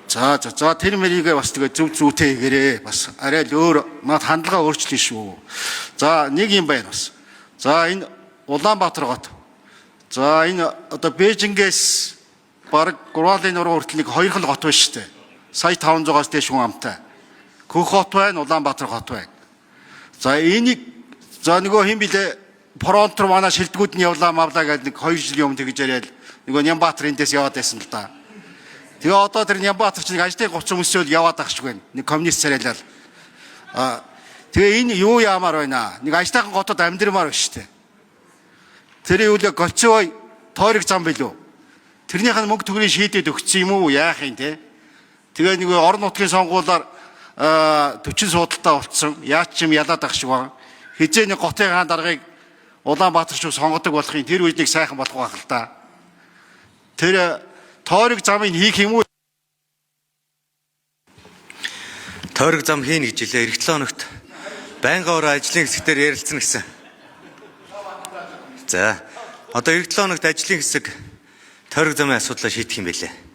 За тэр мэрийгээ бас тэгээ зүйтэй хийгээрээ бас арай л өөр мад хандлага өөрчлөе шүү. За нэг юм байна бас. За энэ Улаанбаатар гот. За энэ одоо Бээжингээс бараг Гурвалын нуруу хүртэл нэг хоёр хол гот байна шүү дээ. Сая 500-аас дээш хүн амтай. Хөх хот байна, Улаанбаатар хот байна. За энийг за нөгөө хин билээ фронтор манай шилдэгүүд нь явлаа мавлаа гэдэг нэг 2 жилийн өмнө тэгж яриад нөгөө Нямбаатар эндээс яваад байсан л да. Тэгээ одоо тэр Нямбаатар чинь ажлын 30 хүмүүсэл яваад ах шиг байна. Нэг коммунист царайлал. Тэгээ энэ юу яамаар байна? Нэг ажлынхан готод амьдрмаар байна шүү дээ. Тэр юу л голцоо тойрог зам билүү? Тэрнийх нь мөнгө төгрөгийг шийдээд өгсөн юм уу? Яах юм те? Тэгээ нэг орон нутгийн сонгуулиар 40 суудалтай болцсон. Яаж ч юм ялаад ах шиг байна. Хизээ нэг готын хаан даргаыг Улаанбаатар шүү сонгодог болохын тэр үед нэг сайхан болох байх л да. Тэр тойрог замыг хийх юм уу? Тойрог зам хийнэ гэж хэлээ. Эх 7 хоногт байнгын ороо ажлын хэсгээр ярилцсан гэсэн. За одоо эх 7 хоногт ажлын хэсэг тойрог замын асуудлаа шийдэх юм байлээ.